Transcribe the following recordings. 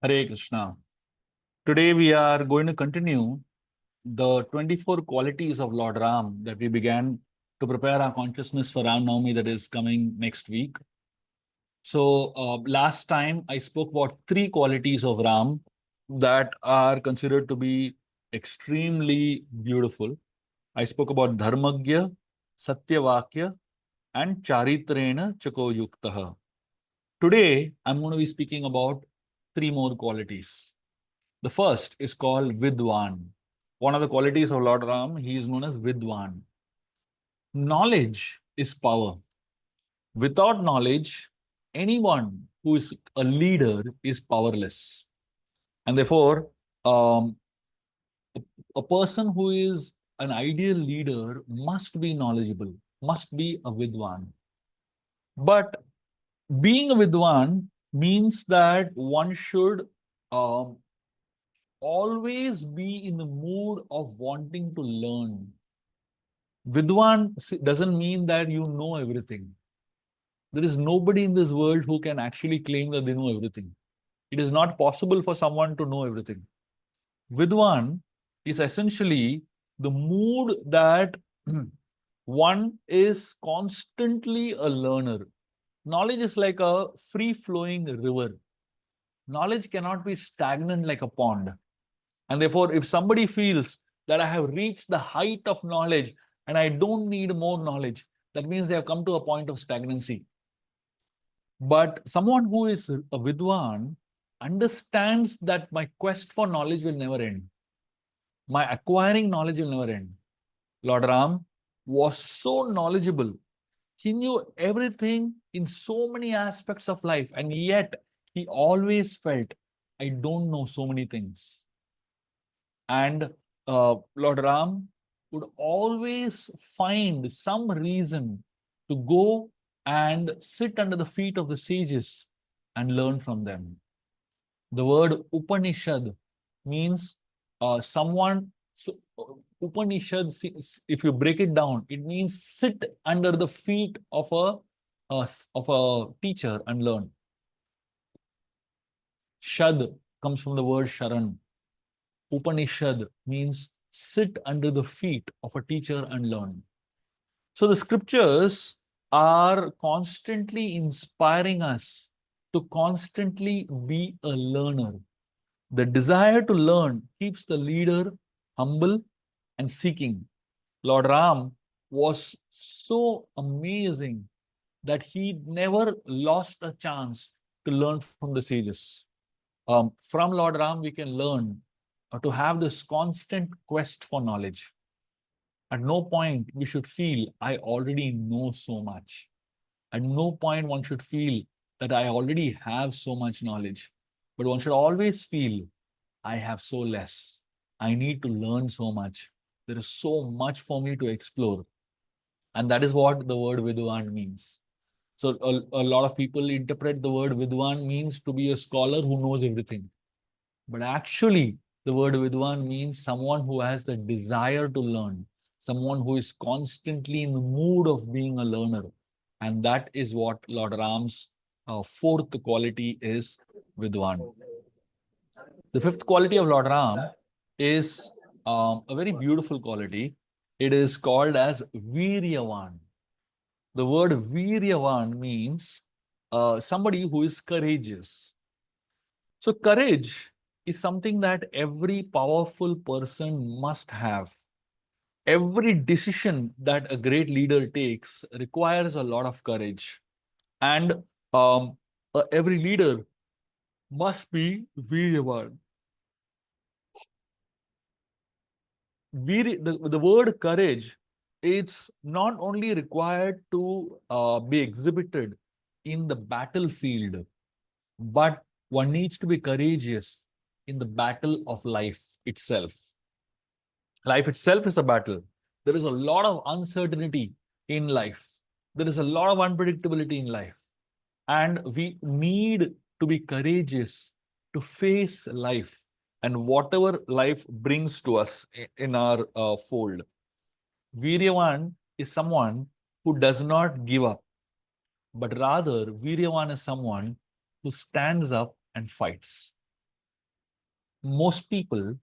Hare Krishna. Today we are going to continue the 24 qualities of Lord Ram that we began to prepare our consciousness for Ram Navami that is coming next week. So, last time I spoke about three qualities of Ram that are considered to be extremely beautiful. I spoke about Dharmagya, Satyavakya, and Charitrena Chakoyuktaha. Today, I'm going to be speaking about three more qualities. The first is called vidwan. One of the qualities of Lord Ram, he is known as vidwan. Knowledge is power. Without knowledge, anyone who is a leader is powerless. And therefore, um, a person who is an ideal leader must be knowledgeable, must be a vidwan. But being a vidwan means that one should um, always be in the mood of wanting to learn. Vidwan doesn't mean that you know everything. There is nobody in this world who can actually claim that they know everything. It is not possible for someone to know everything. Vidwan is essentially the mood that one is constantly a learner. Knowledge is like a free flowing river. Knowledge cannot be stagnant like a pond. And therefore, if somebody feels that I have reached the height of knowledge and I don't need more knowledge, that means they have come to a point of stagnancy. But someone who is a vidwan understands that my quest for knowledge will never end. My acquiring knowledge will never end. Lord Ram was so knowledgeable. He knew everything in so many aspects of life, and yet he always felt, I don't know so many things. And Lord Ram would always find some reason to go and sit under the feet of the sages and learn from them. The word Upanishad means someone. So, Upanishad, if you break it down, it means sit under the feet of a teacher and learn. Shad comes from the word Sharan. Upanishad means sit under the feet of a teacher and learn. So the scriptures are constantly inspiring us to constantly be a learner. The desire to learn keeps the leader humble and seeking. Lord Ram was so amazing that he never lost a chance to learn from the sages. From Lord Ram, we can learn to have this constant quest for knowledge. At no point we should feel, I already know so much. At no point one should feel that I already have so much knowledge. But one should always feel, I have so less. I need to learn so much. There is so much for me to explore. And that is what the word vidwan means. So a lot of people interpret the word vidwan means to be a scholar who knows everything. But actually, the word vidwan means someone who has the desire to learn, someone who is constantly in the mood of being a learner. And that is what Lord Ram's fourth quality is, vidwan. The fifth quality of Lord Ram is a very beautiful quality. It is called as viryavan. The word viryavan means somebody who is courageous. So, courage is something that every powerful person must have. Every decision that a great leader takes requires a lot of courage. And every leader must be viryavan. The word courage, it's not only required to be exhibited in the battlefield, but one needs to be courageous in the battle of life itself. Life itself is a battle. There is a lot of uncertainty in life. There is a lot of unpredictability in life. And we need to be courageous to face life and whatever life brings to us in our fold. Viryavan is someone who does not give up, but rather Viryavan is someone who stands up and fights. Most people,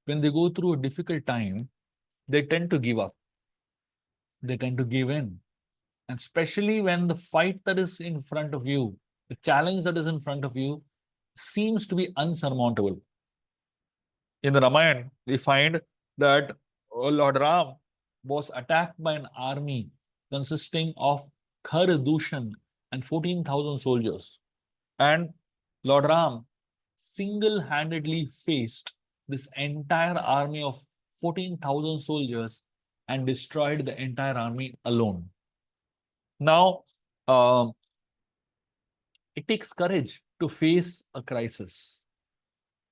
when they go through a difficult time, they tend to give up. They tend to give in. And especially when the fight that is in front of you, the challenge that is in front of you, seems to be unsurmountable. In the Ramayana, we find that Lord Ram was attacked by an army consisting of Khar Dushan and 14,000 soldiers. And Lord Ram single handedly faced this entire army of 14,000 soldiers and destroyed the entire army alone. Now, um, it takes courage to face a crisis.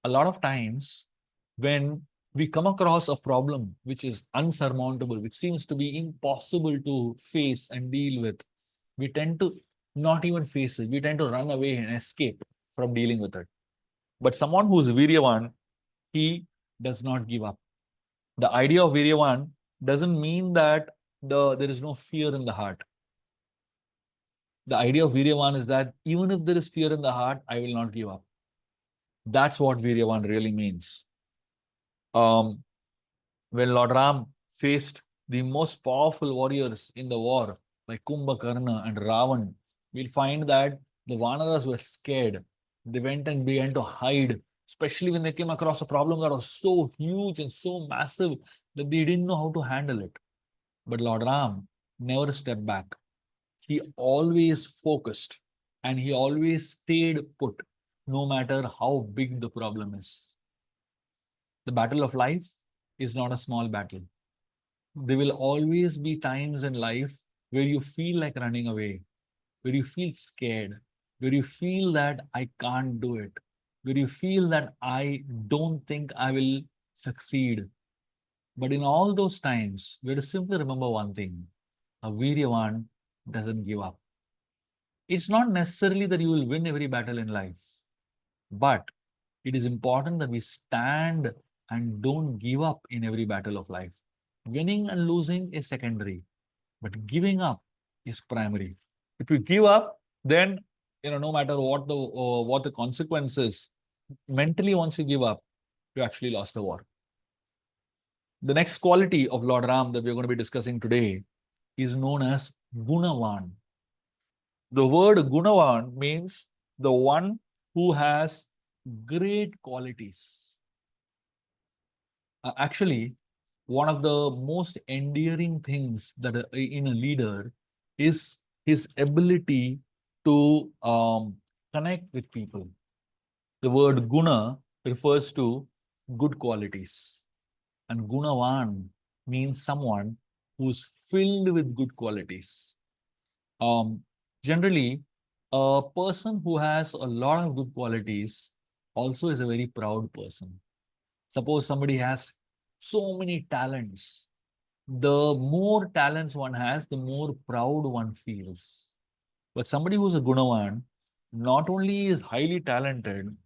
A lot of times, when we come across a problem which is unsurmountable, which seems to be impossible to face and deal with, we tend to not even face it. We tend to run away and escape from dealing with it. But someone who's Viryavan, he does not give up. The idea of Viryavan doesn't mean that there is no fear in the heart. The idea of Viryavan is that even if there is fear in the heart, I will not give up. That's what Viryavan really means. Um, when Lord Ram faced the most powerful warriors in the war, like Kumbhakarna and Ravan, we'll find that the Vanaras were scared. They went and began to hide, especially when they came across a problem that was so huge and so massive that they didn't know how to handle it. But Lord Ram never stepped back. He always focused and he always stayed put, no matter how big the problem is. The battle of life is not a small battle. There will always be times in life where you feel like running away, where you feel scared, where you feel that I can't do it, where you feel that I don't think I will succeed. But in all those times, we have to simply remember one thing: a Viryavan doesn't give up. It's not necessarily that you will win every battle in life, but it is important that we stand and don't give up in every battle of life. Winning and losing is secondary, but giving up is primary. If you give up, then no matter what the consequences, mentally once you give up, you actually lost the war. The next quality of Lord Ram that we're going to be discussing today is known as gunawan. The word gunawan means the one who has great qualities. Actually, one of the most endearing things that in a leader is his ability to connect with people. The word guna refers to good qualities, and gunavan means someone who's filled with good qualities. Um, Generally, a person who has a lot of good qualities also is a very proud person. Suppose somebody has so many talents. The more talents one has, the more proud one feels. But somebody who's a gunavan not only is highly talented,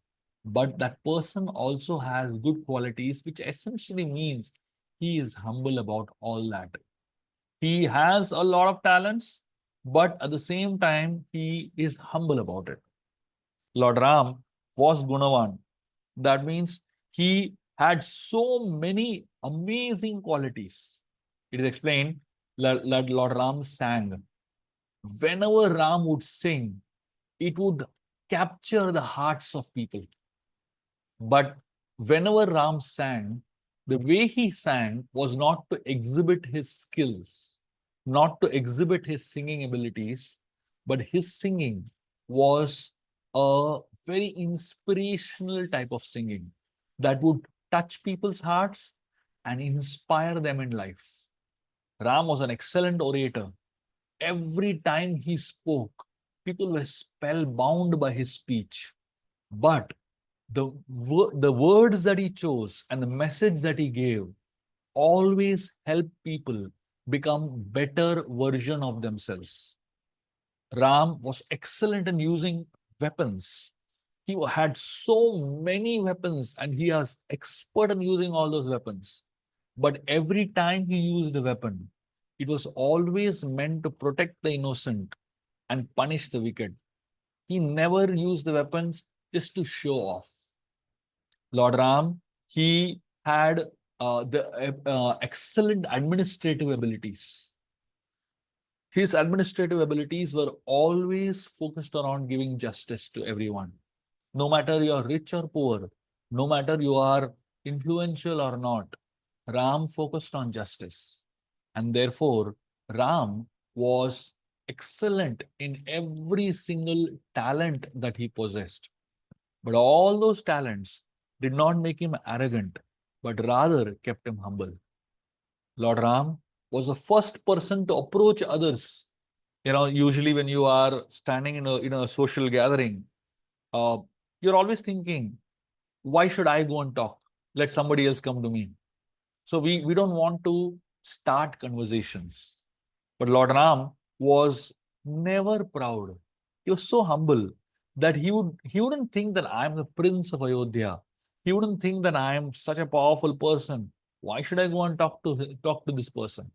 but that person also has good qualities, which essentially means he is humble about all that. He has a lot of talents, but at the same time, he is humble about it. Lord Ram was Gunawan. That means he had so many amazing qualities. It is explained that Lord Ram sang. Whenever Ram would sing, it would capture the hearts of people. But whenever Ram sang, the way he sang was not to exhibit his skills, not to exhibit his singing abilities, but his singing was a very inspirational type of singing that would touch people's hearts and inspire them in life. Ram was an excellent orator. Every time he spoke, people were spellbound by his speech. But the words that he chose and the message that he gave always help people become better version of themselves. Ram was excellent in using weapons. He had so many weapons and he was expert in using all those weapons. But every time he used a weapon, it was always meant to protect the innocent and punish the wicked. He never used the weapons just to show off. Lord Ram, he had the excellent administrative abilities. His administrative abilities were always focused around giving justice to everyone. No matter you are rich or poor, no matter you are influential or not, Ram focused on justice. And therefore, Ram was excellent in every single talent that he possessed. But all those talents did not make him arrogant, but rather kept him humble. Lord Ram was the first person to approach others. Usually when you are standing in a social gathering, uh, you're always thinking, why should I go and talk? Let somebody else come to me. So we don't want to start conversations. But Lord Ram was never proud. He was so humble that he wouldn't think that I am the prince of Ayodhya. He wouldn't think that I am such a powerful person. Why should I go and talk to this person?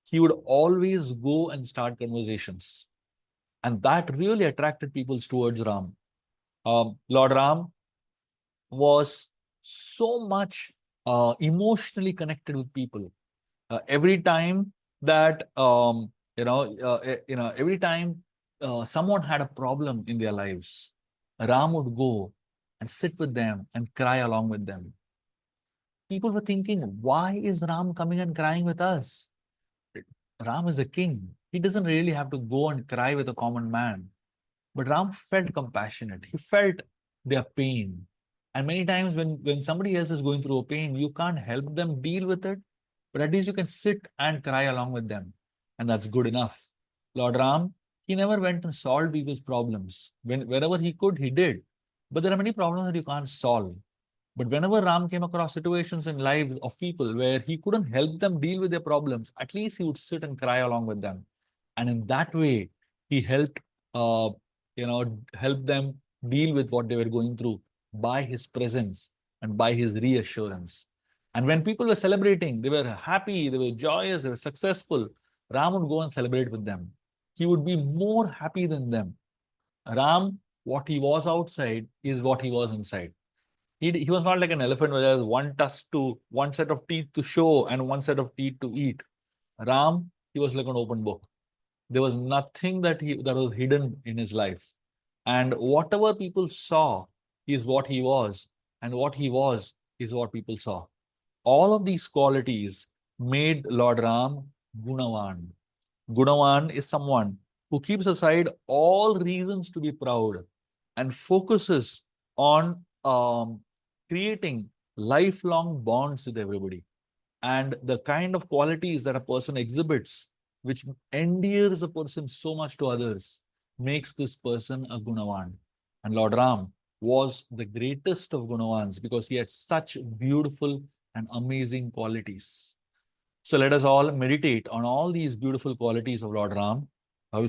He would always go and start conversations. And that really attracted people towards Ram. Lord Ram was so much emotionally connected with people. Every time that every time someone had a problem in their lives, Ram would go and sit with them and cry along with them. People were thinking, why is Ram coming and crying with us? Ram is a king. He doesn't really have to go and cry with a common man. But Ram felt compassionate. He felt their pain. And many times when somebody else is going through a pain, you can't help them deal with it, but at least you can sit and cry along with them. And that's good enough. Lord Ram, he never went and solved people's problems. Wherever he could, he did. But there are many problems that you can't solve. But whenever Ram came across situations in lives of people where he couldn't help them deal with their problems, at least he would sit and cry along with them. And in that way, he helped, uh, help them deal with what they were going through by his presence and by his reassurance. And when people were celebrating, they were happy, they were joyous, they were successful. Ram would go and celebrate with them. He would be more happy than them. Ram, what he was outside is what he was inside. He was not like an elephant where there's one set of teeth to show and one set of teeth to eat. Ram, he was like an open book. There was nothing that was hidden in his life. And whatever people saw is what he was, and what he was is what people saw. All of these qualities made Lord Ram gunawan. Gunawan is someone who keeps aside all reasons to be proud and focuses on creating lifelong bonds with everybody. And the kind of qualities that a person exhibits, which endears a person so much to others, makes this person a gunawan. And Lord Ram was the greatest of gunawans because he had such beautiful and amazing qualities. So let us all meditate on all these beautiful qualities of Lord Ram.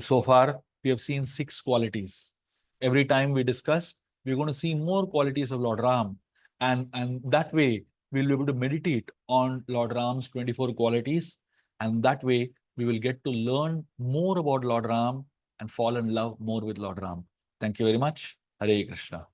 So far, we have seen 6 qualities. Every time we discuss, we're going to see more qualities of Lord Ram. And that way, we'll be able to meditate on Lord Ram's 24 qualities. And that way, we will get to learn more about Lord Ram and fall in love more with Lord Ram. Thank you very much. Hare Krishna.